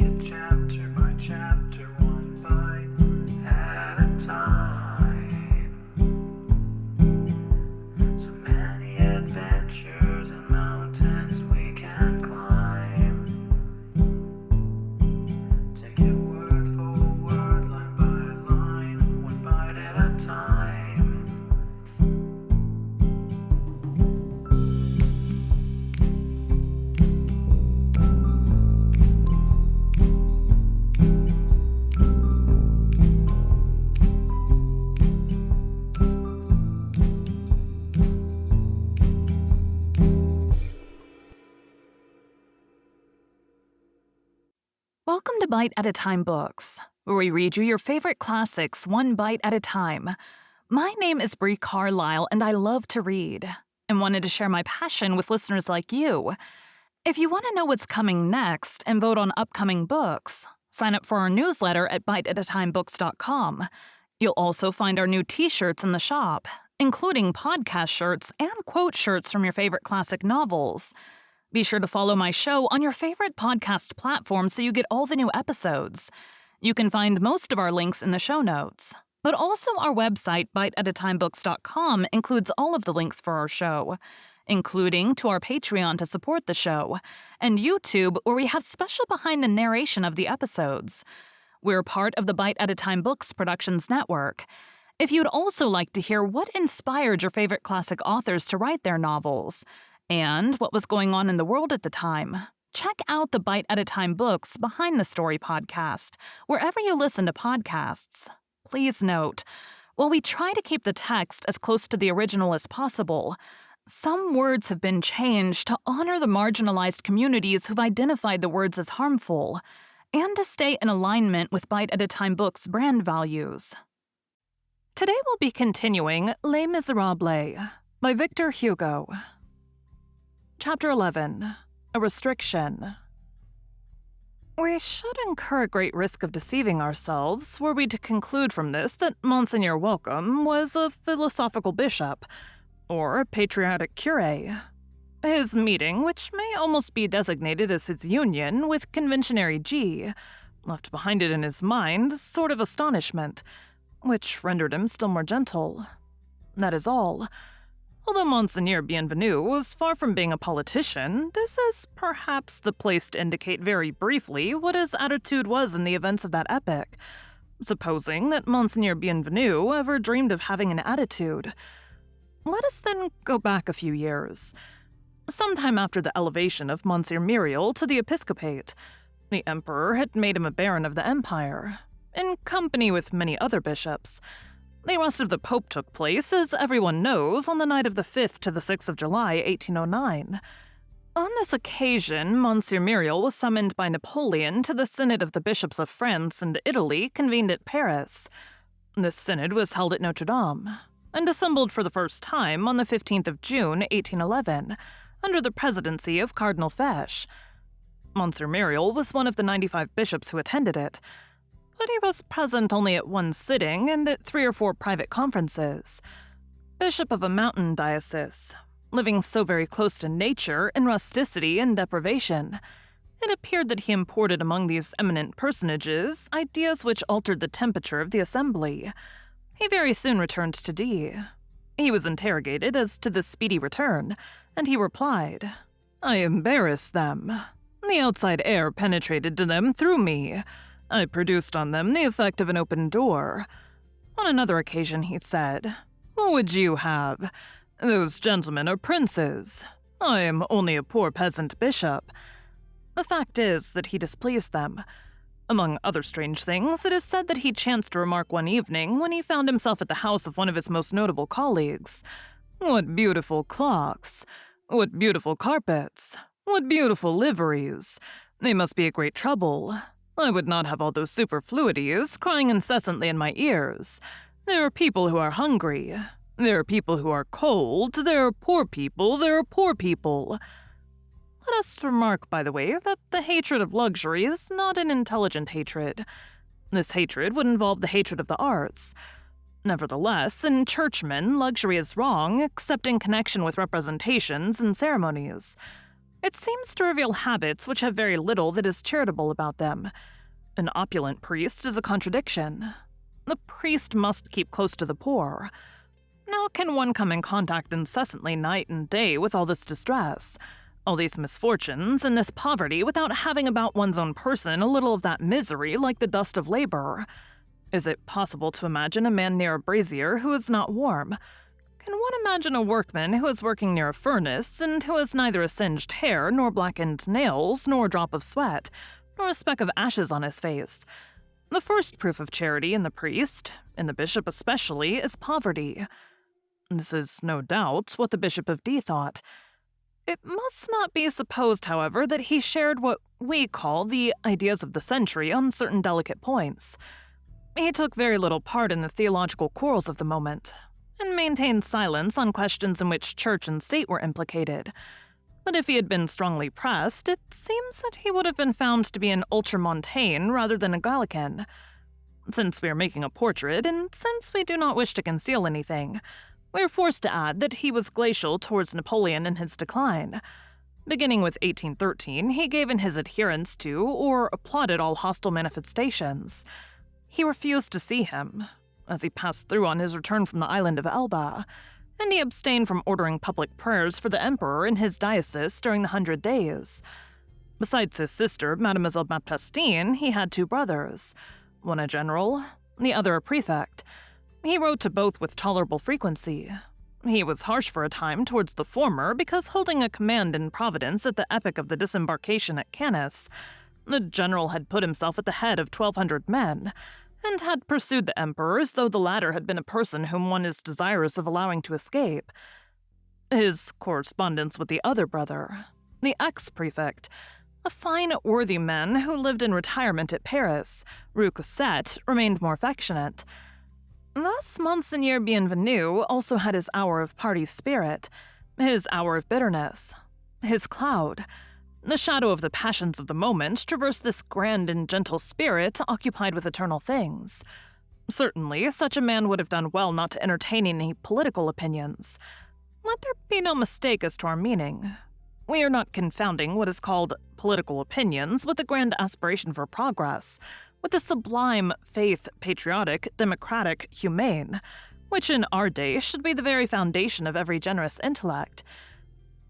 it chapter by chapter, one bite at a time. So many adventures and mountains we can climb. Take it word for word, line by line, one bite at a time. Welcome to Bite at a Time Books, where we read you your favorite classics one bite at a time. My name is Bree Carlile, and I love to read, and wanted to share my passion with listeners like you. If you want to know what's coming next and vote on upcoming books, sign up for our newsletter at biteatatimebooks.com. You'll also find our new t-shirts in the shop, including podcast shirts and quote shirts from your favorite classic novels. Be sure to follow my show on your favorite podcast platform so you get all the new episodes. You can find most of our links in the show notes, but also our website, biteatatimebooks.com, includes all of the links for our show, including to our Patreon to support the show, and YouTube, where we have special behind the narration of the episodes. We're part of the Bite at a Time Books Productions Network. If you'd also like to hear what inspired your favorite classic authors to write their novels, and what was going on in the world at the time, check out the Bite at a Time Books Behind the Story podcast, wherever you listen to podcasts. Please note, while we try to keep the text as close to the original as possible, some words have been changed to honor the marginalized communities who've identified the words as harmful, and to stay in alignment with Bite at a Time Books' brand values. Today we'll be continuing Les Miserables by Victor Hugo. Chapter 11. A Restriction. We should incur a great risk of deceiving ourselves were we to conclude from this that Monseigneur Welcome was a philosophical bishop, or a patriotic curé. His meeting, which may almost be designated as his union with Conventionary G, left behind it in his mind a sort of astonishment, which rendered him still more gentle. That is all. Although Monseigneur Bienvenu was far from being a politician, this is perhaps the place to indicate very briefly what his attitude was in the events of that epoch, supposing that Monseigneur Bienvenu ever dreamed of having an attitude. Let us then go back a few years. Sometime after the elevation of Monsieur Myriel to the episcopate, the emperor had made him a baron of the empire, in company with many other bishops. The arrest of the Pope took place, as everyone knows, on the night of the 5th to the 6th of July, 1809. On this occasion, Monsieur Myriel was summoned by Napoleon to the Synod of the Bishops of France and Italy, convened at Paris. This synod was held at Notre Dame, and assembled for the first time on the 15th of June, 1811, under the presidency of Cardinal Fesch. Monsieur Myriel was one of the 95 bishops who attended it, but he was present only at one sitting and at 3 or 4 private conferences. Bishop of a mountain diocese, living so very close to nature in rusticity and deprivation, it appeared that he imported among these eminent personages ideas which altered the temperature of the assembly. He very soon returned to D. He was interrogated as to this speedy return, and he replied, "I embarrassed them. The outside air penetrated to them through me. I produced on them the effect of an open door." On another occasion he said, "What would you have? Those gentlemen are princes. I am only a poor peasant bishop." The fact is that he displeased them. Among other strange things, it is said that he chanced to remark one evening, when he found himself at the house of one of his most notable colleagues, "What beautiful clocks! What beautiful carpets! What beautiful liveries! They must be a great trouble. I would not have all those superfluities crying incessantly in my ears. There are people who are hungry. There are people who are cold. There are poor people. There are poor people." Let us remark, by the way, that the hatred of luxury is not an intelligent hatred. This hatred would involve the hatred of the arts. Nevertheless, in churchmen, luxury is wrong, except in connection with representations and ceremonies. It seems to reveal habits which have very little that is charitable about them. An opulent priest is a contradiction. The priest must keep close to the poor. How can one come in contact incessantly night and day with all this distress, all these misfortunes, and this poverty without having about one's own person a little of that misery like the dust of labor? Is it possible to imagine a man near a brazier who is not warm? Can one imagine a workman who is working near a furnace and who has neither a singed hair, nor blackened nails, nor a drop of sweat, nor a speck of ashes on his face? The first proof of charity in the priest, in the bishop especially, is poverty. This is, no doubt, what the Bishop of D thought. It must not be supposed, however, that he shared what we call the ideas of the century on certain delicate points. He took very little part in the theological quarrels of the moment, and maintained silence on questions in which church and state were implicated. But if he had been strongly pressed, it seems that he would have been found to be an ultramontane rather than a Gallican. Since we are making a portrait, and since we do not wish to conceal anything, we are forced to add that he was glacial towards Napoleon in his decline. Beginning with 1813, he gave in his adherence to, or applauded all hostile manifestations. He refused to see him, as he passed through on his return from the island of Elba, and he abstained from ordering public prayers for the emperor in his diocese during the 100 Days. Besides his sister, Mademoiselle Baptistine, he had 2 brothers, one a general, the other a prefect. He wrote to both with tolerable frequency. He was harsh for a time towards the former because, holding a command in Providence at the epoch of the disembarkation at Cannes, the general had put himself at the head of 1,200 men, and had pursued the emperor as though the latter had been a person whom one is desirous of allowing to escape. His correspondence with the other brother, the ex-prefect, a fine, worthy man who lived in retirement at Paris, Rue Cassette, remained more affectionate. Thus, Monseigneur Bienvenu also had his hour of party spirit, his hour of bitterness, his cloud. The shadow of the passions of the moment traversed this grand and gentle spirit occupied with eternal things. Certainly, such a man would have done well not to entertain any political opinions. Let there be no mistake as to our meaning. We are not confounding what is called political opinions with the grand aspiration for progress, with the sublime faith, patriotic, democratic, humane, which in our day should be the very foundation of every generous intellect.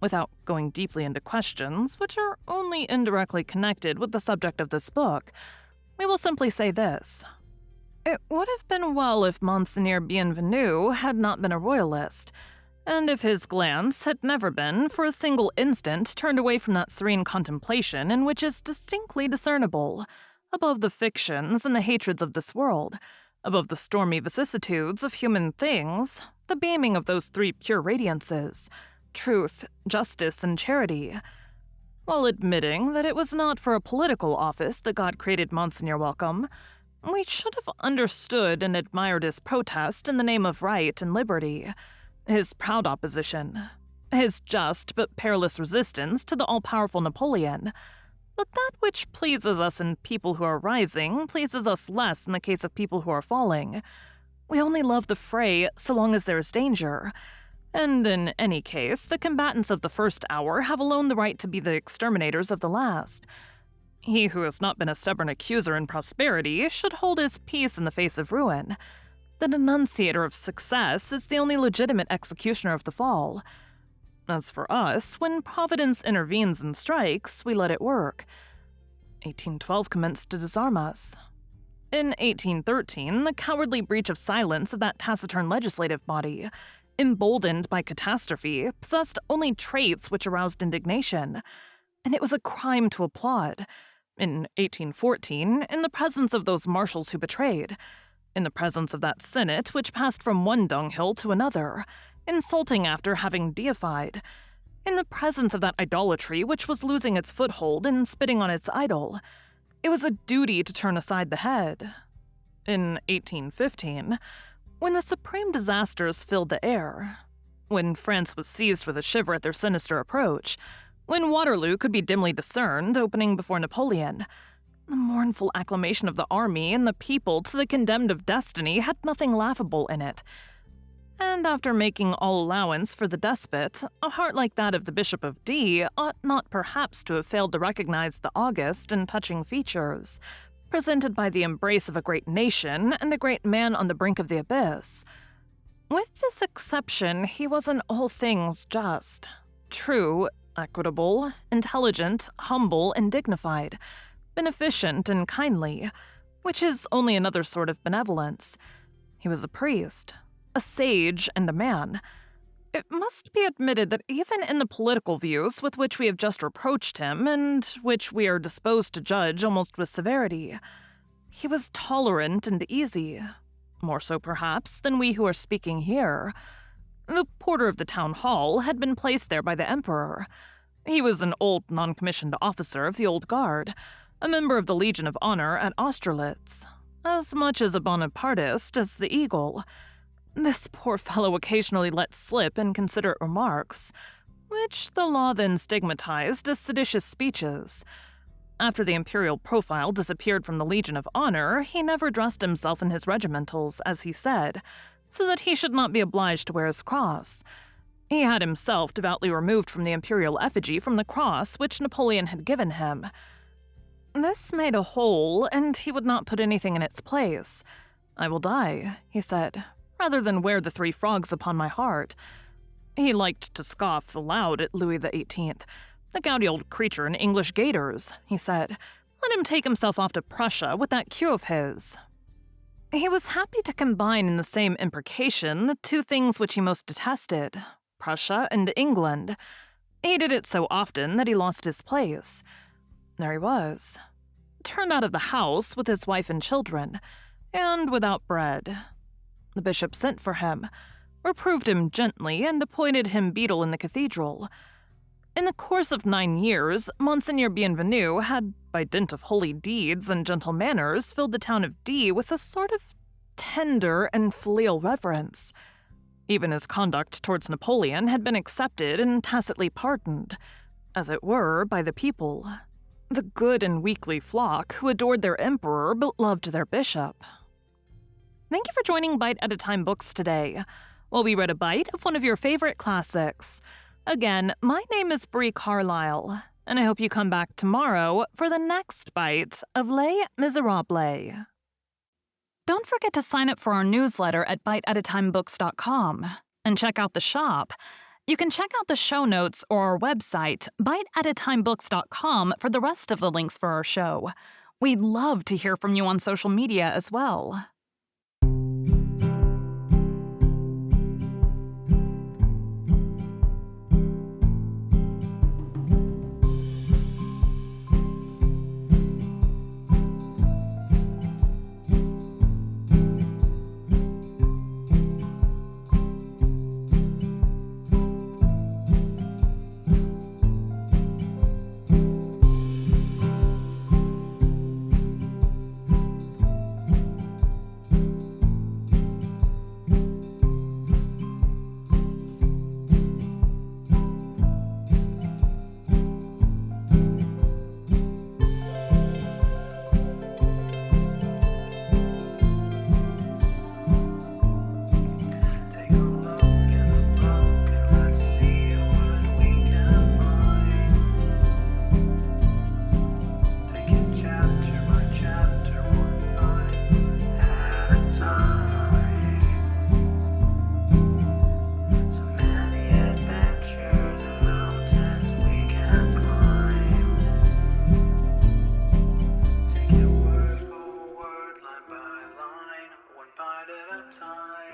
Without going deeply into questions, which are only indirectly connected with the subject of this book, we will simply say this. It would have been well if Monseigneur Bienvenu had not been a royalist, and if his glance had never been, for a single instant, turned away from that serene contemplation in which is distinctly discernible, above the fictions and the hatreds of this world, above the stormy vicissitudes of human things, the beaming of those 3 pure radiances, truth, justice, and charity. While admitting that it was not for a political office that God created Monseigneur Welcome, we should have understood and admired his protest in the name of right and liberty, his proud opposition, his just but perilous resistance to the all-powerful Napoleon. But that which pleases us in people who are rising pleases us less in the case of people who are falling. We only love the fray so long as there is danger. And in any case, the combatants of the first hour have alone the right to be the exterminators of the last. He who has not been a stubborn accuser in prosperity should hold his peace in the face of ruin. The denunciator of success is the only legitimate executioner of the fall. As for us, when Providence intervenes and strikes, we let it work. 1812 commenced to disarm us. In 1813, the cowardly breach of silence of that taciturn legislative body, emboldened by catastrophe, possessed only traits which aroused indignation, and it was a crime to applaud. In 1814, in the presence of those marshals who betrayed, in the presence of that Senate which passed from one dunghill to another, insulting after having deified, in the presence of that idolatry which was losing its foothold and spitting on its idol, it was a duty to turn aside the head. In 1815, when the supreme disasters filled the air, when France was seized with a shiver at their sinister approach, when Waterloo could be dimly discerned opening before Napoleon, the mournful acclamation of the army and the people to the condemned of destiny had nothing laughable in it. And after making all allowance for the despot, a heart like that of the Bishop of D ought not perhaps to have failed to recognize the august and touching features, presented by the embrace of a great nation and a great man on the brink of the abyss. With this exception, he was in all things just, true, equitable, intelligent, humble, and dignified, beneficent and kindly, which is only another sort of benevolence. He was a priest, a sage, and a man. It must be admitted that even in the political views with which we have just reproached him, and which we are disposed to judge almost with severity, he was tolerant and easy, more so perhaps than we who are speaking here. The porter of the town hall had been placed there by the emperor. He was an old non-commissioned officer of the Old Guard, a member of the Legion of Honor at Austerlitz, as much as a Bonapartist as the eagle. This poor fellow occasionally let slip inconsiderate remarks, which the law then stigmatized as seditious speeches. After the imperial profile disappeared from the Legion of Honor, he never dressed himself in his regimentals, as he said, so that he should not be obliged to wear his cross. He had himself devoutly removed from the imperial effigy from the cross which Napoleon had given him. This made a hole, and he would not put anything in its place. "I will die," he said, "rather than wear the 3 frogs upon my heart." He liked to scoff aloud at Louis XVIII, "The gouty old creature in English gaiters," he said. "Let him take himself off to Prussia with that queue of his." He was happy to combine in the same imprecation the 2 things which he most detested, Prussia and England. He did it so often that he lost his place. There he was, turned out of the house with his wife and children, and without bread. The bishop sent for him, reproved him gently, and appointed him beadle in the cathedral. In the course of 9 years, Monseigneur Bienvenu had, by dint of holy deeds and gentle manners, filled the town of D with a sort of tender and filial reverence. Even his conduct towards Napoleon had been accepted and tacitly pardoned, as it were, by the people, the good and weakly flock who adored their emperor but loved their bishop. Thank you for joining Bite at a Time Books today, while we read a bite of one of your favorite classics. Again, my name is Bree Carlile, and I hope you come back tomorrow for the next bite of Les Miserables. Don't forget to sign up for our newsletter at biteatatimebooks.com and check out the shop. You can check out the show notes or our website, biteatatimebooks.com, for the rest of the links for our show. We'd love to hear from you on social media as well. Take a look in the book and let's see what we can find. Take it chapter by chapter, 1 bite at a time. So many adventures and mountains we can climb. Take it word for word, line by line, 1 bite at a time.